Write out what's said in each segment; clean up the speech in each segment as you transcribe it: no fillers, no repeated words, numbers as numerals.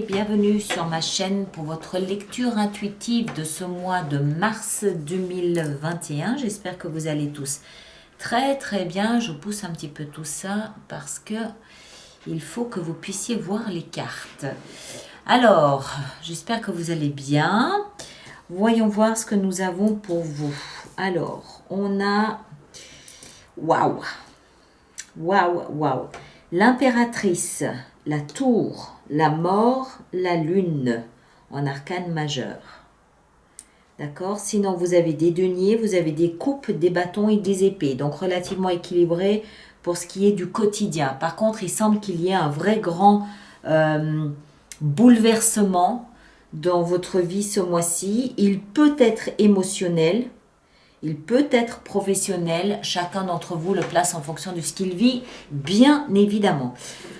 bienvenue sur ma chaîne pour votre lecture intuitive de ce mois de mars 2021. J'espère que vous allez tous très bien. Je pousse un petit peu tout ça parce que il faut que vous puissiez voir les cartes. Alors, j'espère que vous allez bien. Voyons voir ce que nous avons pour vous. Alors, on a... Waouh! L'impératrice, la tour, la mort, la lune en arcane majeur. D'accord? Sinon, vous avez des deniers, vous avez des coupes, des bâtons et des épées. Donc, relativement équilibré pour ce qui est du quotidien. Par contre, il semble qu'il y ait un vrai grand bouleversement dans votre vie ce mois-ci. Il peut être émotionnel. Il peut être professionnel, chacun d'entre vous le place en fonction de ce qu'il vit, bien évidemment.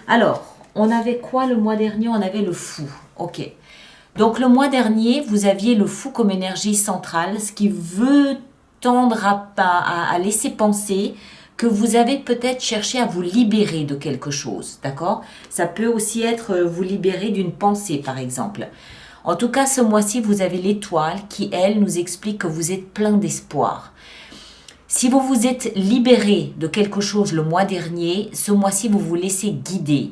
Alors, on avait quoi le mois dernier? On avait le fou, ok. Donc le mois dernier, vous aviez le fou comme énergie centrale, ce qui veut tendre à laisser penser que vous avez peut-être cherché à vous libérer de quelque chose, d'accord? Ça peut aussi être vous libérer d'une pensée, par exemple. En tout cas, ce mois-ci, vous avez l'étoile qui, elle, nous explique que vous êtes plein d'espoir. Si vous vous êtes libéré de quelque chose le mois dernier, ce mois-ci, vous vous laissez guider.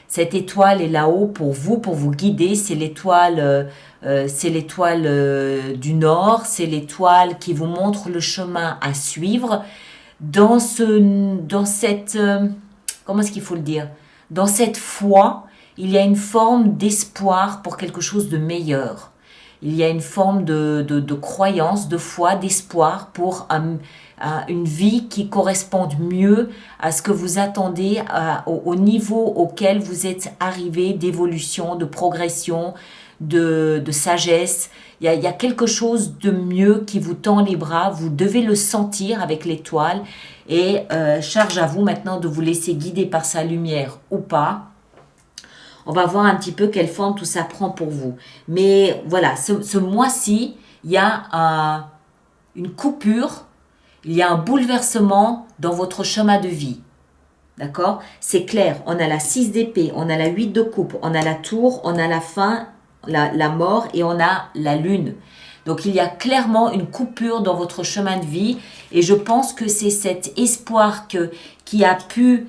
Cette étoile est là-haut pour vous guider. C'est l'étoile du Nord, c'est l'étoile qui vous montre le chemin à suivre dans cette, comment est-ce qu'il faut le dire? Dans cette foi, il y a une forme d'espoir pour quelque chose de meilleur. Il y a une forme de croyance, de foi, d'espoir pour une vie qui corresponde mieux à ce que vous attendez, au niveau auquel vous êtes arrivé, d'évolution, de progression, de sagesse. Il y a quelque chose de mieux qui vous tend les bras. Vous devez le sentir avec l'étoile et charge à vous maintenant de vous laisser guider par sa lumière ou pas. On va voir un petit peu quelle forme tout ça prend pour vous. Mais voilà, ce mois-ci, il y a une coupure, il y a un bouleversement dans votre chemin de vie. D'accord? C'est clair, on a la 6 d'épée, on a la 8 de coupe, on a la tour, on a la fin, la mort et on a la lune. Donc, il y a clairement une coupure dans votre chemin de vie et je pense que c'est cet espoir qui a pu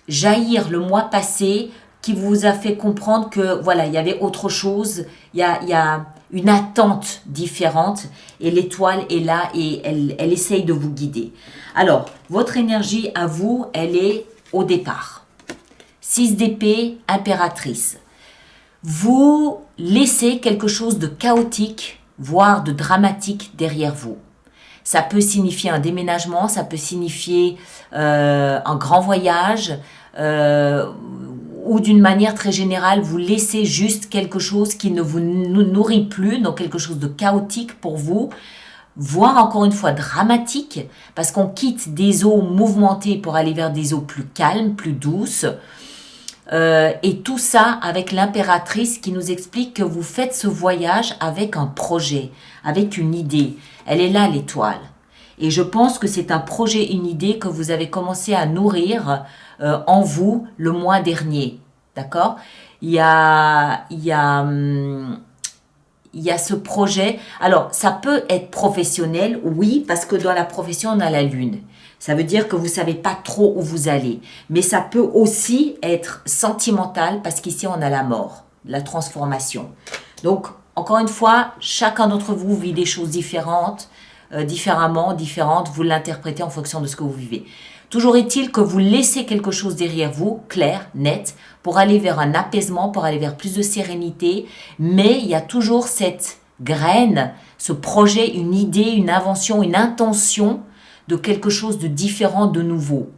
jaillir le mois passé qui vous a fait comprendre que voilà, il y avait autre chose, il y a une attente différente et l'étoile est là et elle essaye de vous guider. Alors, votre énergie à vous, elle est au départ. 6 d'épée, impératrice. Vous laissez quelque chose de chaotique, voire de dramatique derrière vous. Ça peut signifier un déménagement, ça peut signifier un grand voyage, ou d'une manière très générale, vous laissez juste quelque chose qui ne vous nourrit plus, donc quelque chose de chaotique pour vous, voire encore une fois dramatique, parce qu'on quitte des eaux mouvementées pour aller vers des eaux plus calmes, plus douces, et tout ça avec l'impératrice qui nous explique que vous faites ce voyage avec un projet, avec une idée. Elle est là, l'étoile. Et je pense que c'est un projet, une idée que vous avez commencé à nourrir en vous le mois dernier. D'accord? Il y a ce projet. Alors, ça peut être professionnel, oui, parce que dans la profession, on a la lune. Ça veut dire que vous ne savez pas trop où vous allez. Mais ça peut aussi être sentimental, parce qu'ici, on a la mort, la transformation. Donc, encore une fois, chacun d'entre vous vit des choses différentes, différentes, vous l'interprétez en fonction de ce que vous vivez. Toujours est-il que vous laissez quelque chose derrière vous, clair, net, pour aller vers un apaisement, pour aller vers plus de sérénité, mais il y a toujours cette graine, ce projet, une idée, une invention, une intention de quelque chose de différent, de nouveau.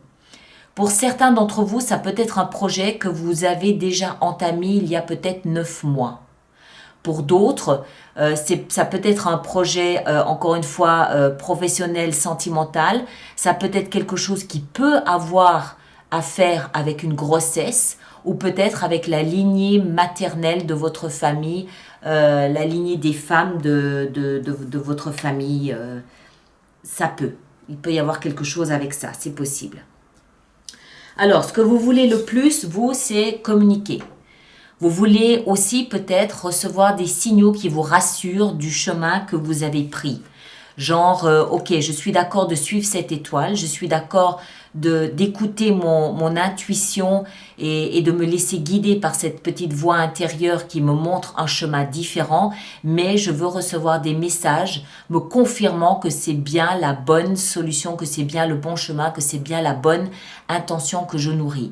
Pour certains d'entre vous, ça peut être un projet que vous avez déjà entamé il y a peut-être 9 mois. Pour d'autres, ça peut être un projet, encore une fois, professionnel, sentimental. Ça peut être quelque chose qui peut avoir à faire avec une grossesse ou peut-être avec la lignée maternelle de votre famille, la lignée des femmes de votre famille. Ça peut. Il peut y avoir quelque chose avec ça, c'est possible. Alors, ce que vous voulez le plus, vous, c'est communiquer. Vous voulez aussi peut-être recevoir des signaux qui vous rassurent du chemin que vous avez pris. Genre, ok, je suis d'accord de suivre cette étoile, je suis d'accord d'écouter mon intuition et de me laisser guider par cette petite voix intérieure qui me montre un chemin différent, mais je veux recevoir des messages me confirmant que c'est bien la bonne solution, que c'est bien le bon chemin, que c'est bien la bonne intention que je nourris.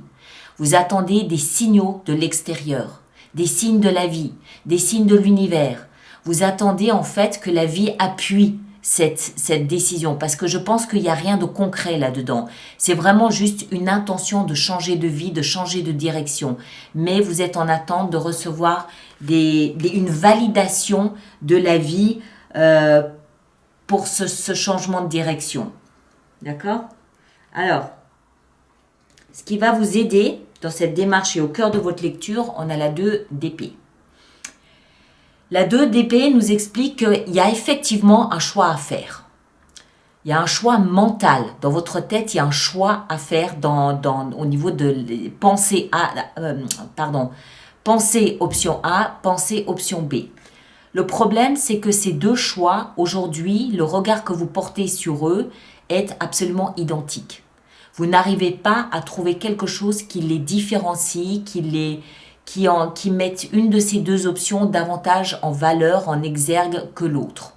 Vous attendez des signaux de l'extérieur, des signes de la vie, des signes de l'univers. Vous attendez en fait que la vie appuie cette décision, parce que je pense qu'il n'y a rien de concret là-dedans. C'est vraiment juste une intention de changer de vie, de changer de direction. Mais vous êtes en attente de recevoir une validation de la vie pour ce changement de direction. D'accord? Alors, ce qui va vous aider dans cette démarche et au cœur de votre lecture, on a la 2 d'épée. La 2 d'épée nous explique qu'il y a effectivement un choix à faire. Il y a un choix mental. Dans votre tête, il y a un choix à faire au niveau de pensée pensée option A, pensée option B. Le problème, c'est que ces 2 choix, aujourd'hui, le regard que vous portez sur eux est absolument identique. Vous n'arrivez pas à trouver quelque chose qui les différencie, qui mettent une de ces 2 options davantage en valeur, en exergue que l'autre.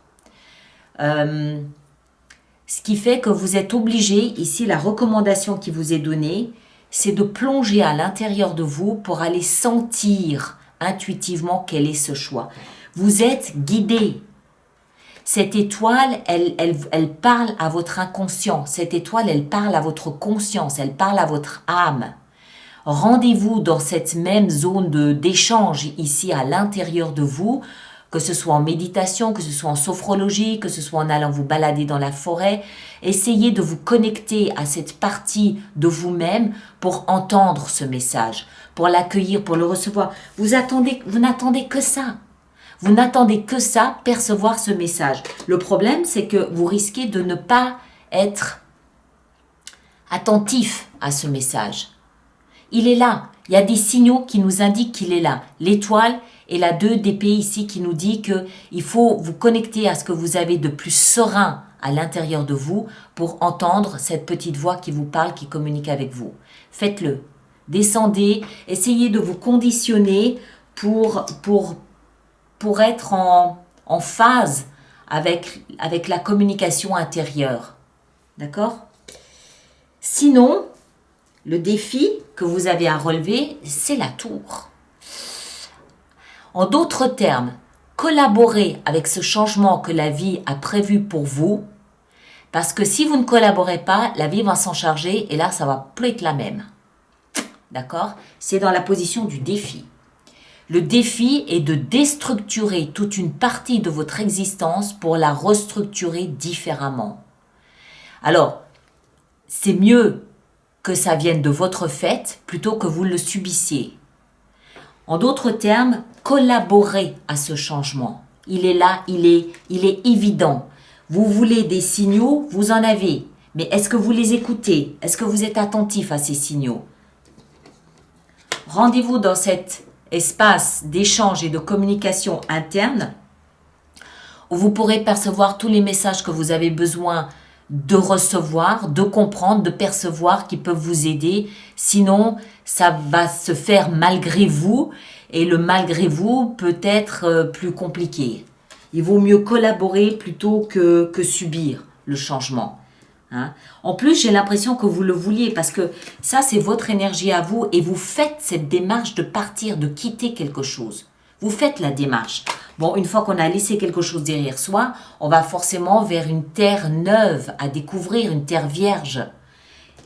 Ce qui fait que vous êtes obligé, ici la recommandation qui vous est donnée, c'est de plonger à l'intérieur de vous pour aller sentir intuitivement quel est ce choix. Vous êtes guidé. Cette étoile, elle parle à votre inconscient. Cette étoile, elle parle à votre conscience, elle parle à votre âme. Rendez-vous dans cette même zone d'échange ici à l'intérieur de vous, que ce soit en méditation, que ce soit en sophrologie, que ce soit en allant vous balader dans la forêt. Essayez de vous connecter à cette partie de vous-même pour entendre ce message, pour l'accueillir, pour le recevoir. Vous n'attendez que ça. Vous n'attendez que ça, percevoir ce message. Le problème, c'est que vous risquez de ne pas être attentif à ce message. Il est là. Il y a des signaux qui nous indiquent qu'il est là. L'étoile et la 2 d'épée ici qui nous dit qu'il faut vous connecter à ce que vous avez de plus serein à l'intérieur de vous pour entendre cette petite voix qui vous parle, qui communique avec vous. Faites-le. Descendez. Essayez de vous conditionner pour être en phase avec la communication intérieure. D'accord? Sinon, le défi que vous avez à relever, c'est la tour. En d'autres termes, collaborez avec ce changement que la vie a prévu pour vous, parce que si vous ne collaborez pas, la vie va s'en charger et là, ça va plus être la même. D'accord? C'est dans la position du défi. Le défi est de déstructurer toute une partie de votre existence pour la restructurer différemment. Alors, c'est mieux que ça vienne de votre fait plutôt que vous le subissiez. En d'autres termes, collaborez à ce changement. Il est là, il est évident. Vous voulez des signaux, vous en avez. Mais est-ce que vous les écoutez? Est-ce que vous êtes attentif à ces signaux? Rendez-vous dans cet espace d'échange et de communication interne où vous pourrez percevoir tous les messages que vous avez besoin de recevoir, de comprendre, de percevoir qui peuvent vous aider. Sinon, ça va se faire malgré vous et le malgré vous peut être plus compliqué. Il vaut mieux collaborer plutôt que subir le changement. Hein? En plus, j'ai l'impression que vous le vouliez parce que ça, c'est votre énergie à vous et vous faites cette démarche de partir, de quitter quelque chose. Vous faites la démarche. Bon, une fois qu'on a laissé quelque chose derrière soi, on va forcément vers une terre neuve à découvrir, une terre vierge.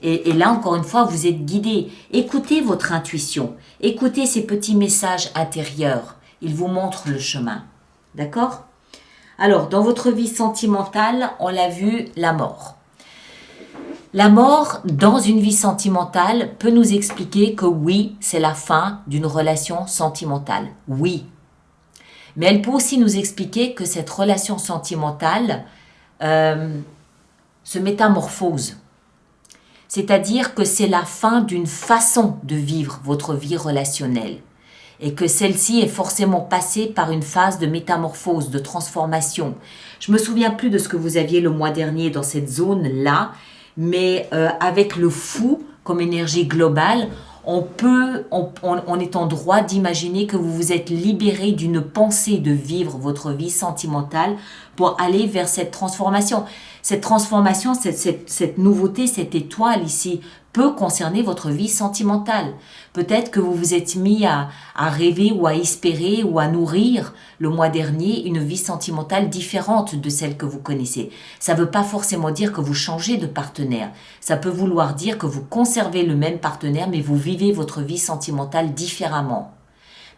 Et là, encore une fois, vous êtes guidé. Écoutez votre intuition. Écoutez ces petits messages intérieurs. Ils vous montrent le chemin. D'accord? Alors, dans votre vie sentimentale, on l'a vu, la mort. La mort, dans une vie sentimentale, peut nous expliquer que oui, c'est la fin d'une relation sentimentale. Oui. Mais elle peut aussi nous expliquer que cette relation sentimentale se métamorphose. C'est-à-dire que c'est la fin d'une façon de vivre votre vie relationnelle. et que celle-ci est forcément passée par une phase de métamorphose, de transformation. Je me souviens plus de ce que vous aviez le mois dernier dans cette zone-là, mais avec le fou comme énergie globale, on est en droit d'imaginer que vous vous êtes libéré d'une pensée de vivre votre vie sentimentale pour aller vers cette transformation. Cette transformation, cette nouveauté, cette étoile ici peut concerner votre vie sentimentale. Peut-être que vous vous êtes mis à rêver ou à espérer ou à nourrir le mois dernier une vie sentimentale différente de celle que vous connaissez. Ça ne veut pas forcément dire que vous changez de partenaire. Ça peut vouloir dire que vous conservez le même partenaire mais vous vivez votre vie sentimentale différemment.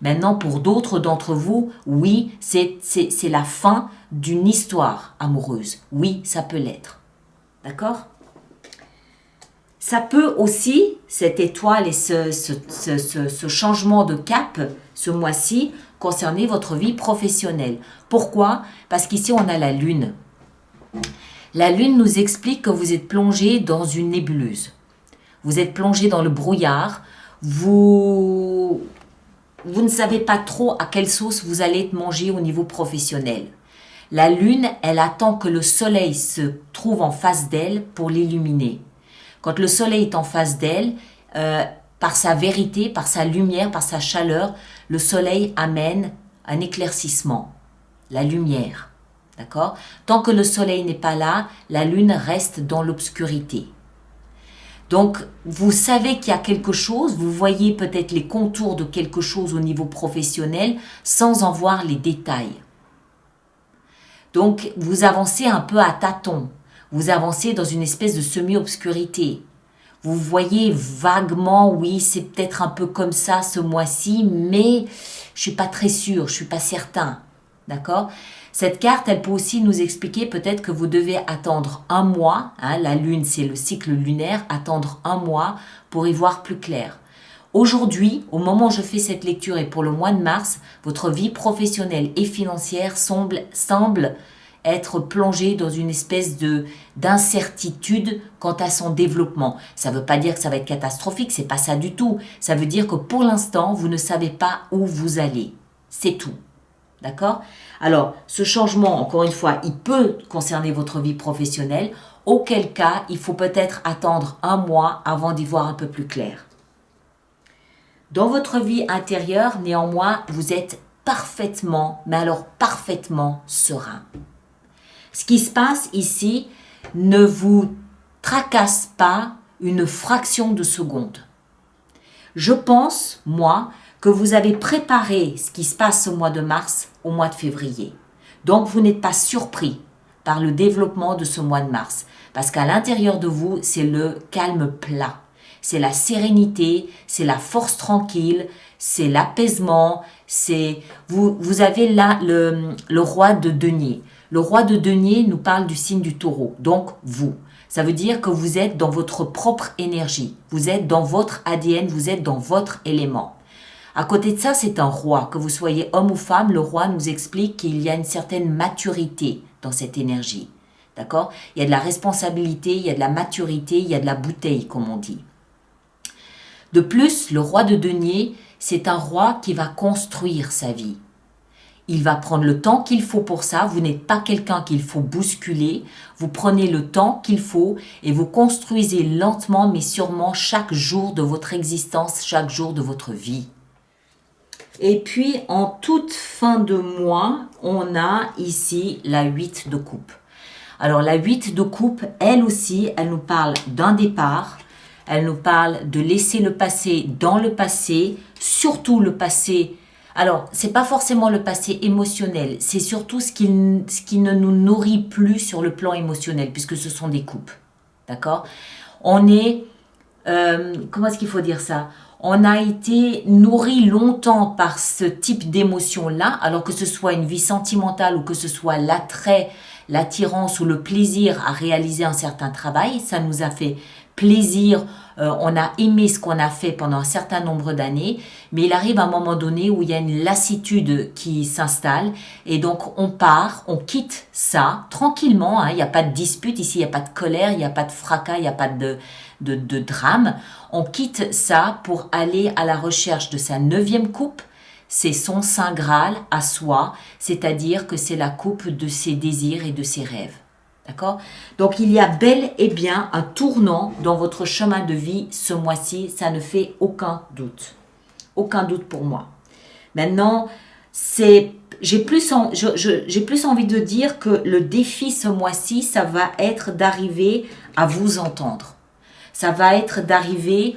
Maintenant, pour d'autres d'entre vous, oui, c'est la fin d'une histoire amoureuse. Oui, ça peut l'être. D'accord ? Ça peut aussi, cette étoile et ce changement de cap, ce mois-ci, concerner votre vie professionnelle. Pourquoi ? Parce qu'ici, on a la Lune. La Lune nous explique que vous êtes plongé dans une nébuleuse. Vous êtes plongé dans le brouillard. Vous ne savez pas trop à quelle sauce vous allez être mangé au niveau professionnel. La Lune, elle attend que le Soleil se trouve en face d'elle pour l'illuminer. Quand le Soleil est en face d'elle, par sa vérité, par sa lumière, par sa chaleur, le Soleil amène un éclaircissement, la lumière. D'accord ? Tant que le Soleil n'est pas là, la Lune reste dans l'obscurité. Donc, vous savez qu'il y a quelque chose, vous voyez peut-être les contours de quelque chose au niveau professionnel sans en voir les détails. Donc, vous avancez un peu à tâtons. Vous avancez dans une espèce de semi-obscurité. Vous voyez vaguement, oui, c'est peut-être un peu comme ça ce mois-ci, mais je suis pas très sûre, je suis pas certain. D'accord ? Cette carte, elle peut aussi nous expliquer peut-être que vous devez attendre un mois. La Lune, c'est le cycle lunaire. Attendre un mois pour y voir plus clair. Aujourd'hui, au moment où je fais cette lecture et pour le mois de mars, votre vie professionnelle et financière semble être plongée dans une espèce d'incertitude quant à son développement. Ça ne veut pas dire que ça va être catastrophique, c'est pas ça du tout. Ça veut dire que pour l'instant, vous ne savez pas où vous allez. C'est tout. D'accord ? Alors, ce changement, encore une fois, il peut concerner votre vie professionnelle, auquel cas, il faut peut-être attendre un mois avant d'y voir un peu plus clair. Dans votre vie intérieure, néanmoins, vous êtes parfaitement, mais alors parfaitement serein. Ce qui se passe ici ne vous tracasse pas une fraction de seconde. Je pense, moi, que vous avez préparé ce qui se passe au mois de mars au mois de février. Donc, vous n'êtes pas surpris par le développement de ce mois de mars. Parce qu'à l'intérieur de vous, c'est le calme plat. C'est la sérénité, c'est la force tranquille, c'est l'apaisement. Vous avez là le roi de denier. Le roi de denier nous parle du signe du taureau. Donc, vous. Ça veut dire que vous êtes dans votre propre énergie. Vous êtes dans votre ADN, vous êtes dans votre élément. À côté de ça, c'est un roi. Que vous soyez homme ou femme, le roi nous explique qu'il y a une certaine maturité dans cette énergie. D'accord ? Il y a de la responsabilité, il y a de la maturité, il y a de la bouteille, comme on dit. De plus, le roi de denier, c'est un roi qui va construire sa vie. Il va prendre le temps qu'il faut pour ça. Vous n'êtes pas quelqu'un qu'il faut bousculer. Vous prenez le temps qu'il faut et vous construisez lentement mais sûrement chaque jour de votre existence, chaque jour de votre vie. Et puis, en toute fin de mois, on a ici la 8 de coupe. Alors, la 8 de coupe, elle aussi, elle nous parle d'un départ. Elle nous parle de laisser le passé dans le passé, surtout le passé. Alors, c'est pas forcément le passé émotionnel, c'est surtout ce qui ne nous nourrit plus sur le plan émotionnel, puisque ce sont des coupes. D'accord ? On est, comment est-ce qu'il faut dire ça ? On a été nourri longtemps par ce type d'émotion-là, alors que ce soit une vie sentimentale ou que ce soit l'attrait, l'attirance ou le plaisir à réaliser un certain travail, ça nous a fait plaisir, on a aimé ce qu'on a fait pendant un certain nombre d'années, mais il arrive un moment donné où il y a une lassitude qui s'installe et donc on part, on quitte ça tranquillement, il n'y a pas de dispute ici, il n'y a pas de colère, il n'y a pas de fracas, il n'y a pas de drame. On quitte ça pour aller à la recherche de sa 9e coupe, c'est son saint Graal à soi, c'est-à-dire que c'est la coupe de ses désirs et de ses rêves. D'accord? Donc, il y a bel et bien un tournant dans votre chemin de vie ce mois-ci, ça ne fait aucun doute. Aucun doute pour moi. Maintenant, j'ai plus envie de dire que le défi ce mois-ci, ça va être d'arriver à vous entendre. Ça va être d'arriver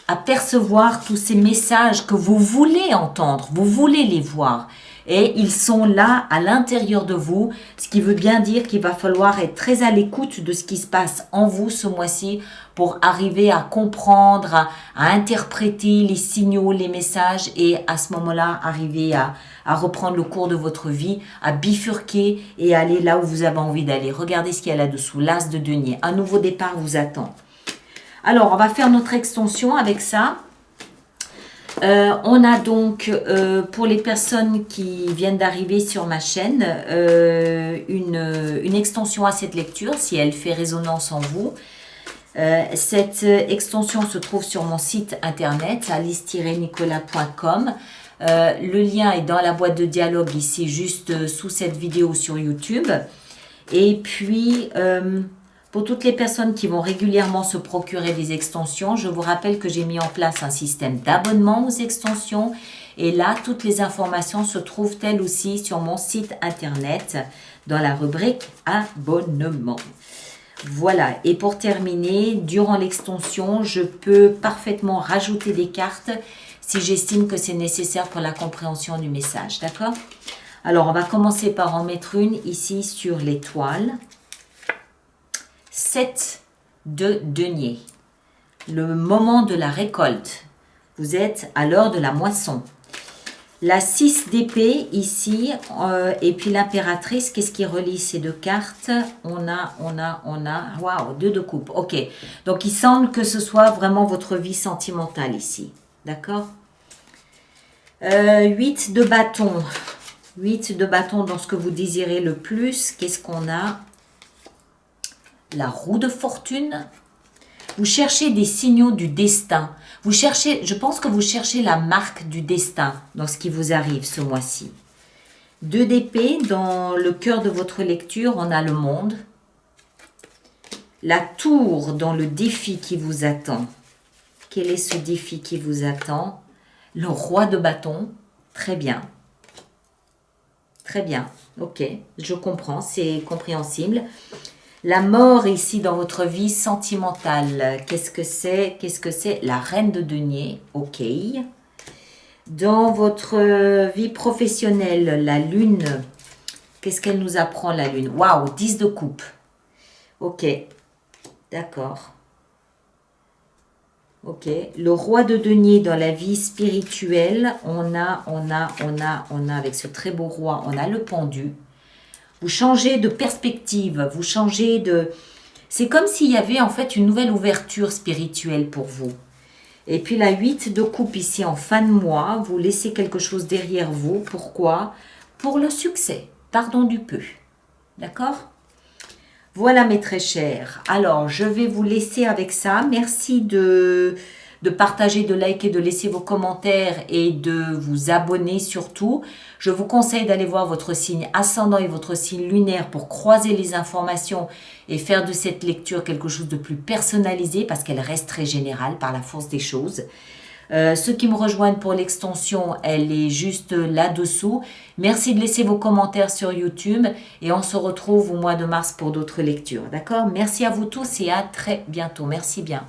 à percevoir tous ces messages que vous voulez entendre, vous voulez les voir. Et ils sont là à l'intérieur de vous, ce qui veut bien dire qu'il va falloir être très à l'écoute de ce qui se passe en vous ce mois-ci pour arriver à comprendre, à interpréter les signaux, les messages et à ce moment-là, arriver à reprendre le cours de votre vie, à bifurquer et aller là où vous avez envie d'aller. Regardez ce qu'il y a là-dessous, l'as de denier. Un nouveau départ vous attend. Alors, on va faire notre extension avec ça. On a donc, pour les personnes qui viennent d'arriver sur ma chaîne, une extension à cette lecture, si elle fait résonance en vous. Cette extension se trouve sur mon site internet, alice-nicolas.com. Le lien est dans la boîte de dialogue ici, juste sous cette vidéo sur YouTube. Et puis, pour toutes les personnes qui vont régulièrement se procurer des extensions, je vous rappelle que j'ai mis en place un système d'abonnement aux extensions. Et là, toutes les informations se trouvent elles aussi sur mon site internet dans la rubrique abonnement. Voilà, et pour terminer, durant l'extension, je peux parfaitement rajouter des cartes si j'estime que c'est nécessaire pour la compréhension du message, d'accord? Alors, on va commencer par en mettre une ici sur l'étoile. 7 de denier, le moment de la récolte. Vous êtes à l'heure de la moisson. La 6 d'épée ici, et puis l'impératrice, qu'est-ce qui relie ces deux cartes? On a, waouh, 2 de coupe, ok. Donc, il semble que ce soit vraiment votre vie sentimentale ici, d'accord? 8 de bâton, 8 de bâton dans ce que vous désirez le plus, qu'est-ce qu'on a? La roue de fortune. Vous cherchez des signaux du destin. Vous cherchez, je pense que vous cherchez la marque du destin dans ce qui vous arrive ce mois-ci. 2 d'épée, dans le cœur de votre lecture, on a le monde. La tour dans le défi qui vous attend. Quel est ce défi qui vous attend? Le roi de bâton. Très bien. Très bien. Ok, je comprends, c'est compréhensible. La mort ici dans votre vie sentimentale, qu'est-ce que c'est? Qu'est-ce que c'est? La reine de denier, ok. Dans votre vie professionnelle, la lune, qu'est-ce qu'elle nous apprend la lune? Waouh, 10 de coupe. Ok, d'accord. Ok, le roi de denier dans la vie spirituelle, on a avec ce très beau roi, on a le pendu. Vous changez de perspective, vous changez de... C'est comme s'il y avait en fait une nouvelle ouverture spirituelle pour vous. Et puis la 8 de coupe ici en fin de mois, vous laissez quelque chose derrière vous. Pourquoi? Pour le succès. Pardon du peu. D'accord? Voilà mes très chers. Alors, je vais vous laisser avec ça. Merci de partager, de liker, de laisser vos commentaires et de vous abonner surtout. Je vous conseille d'aller voir votre signe ascendant et votre signe lunaire pour croiser les informations et faire de cette lecture quelque chose de plus personnalisé parce qu'elle reste très générale par la force des choses. Ceux qui me rejoignent pour l'extension, elle est juste là-dessous. Merci de laisser vos commentaires sur YouTube et on se retrouve au mois de mars pour d'autres lectures. D'accord? Merci à vous tous et à très bientôt. Merci bien.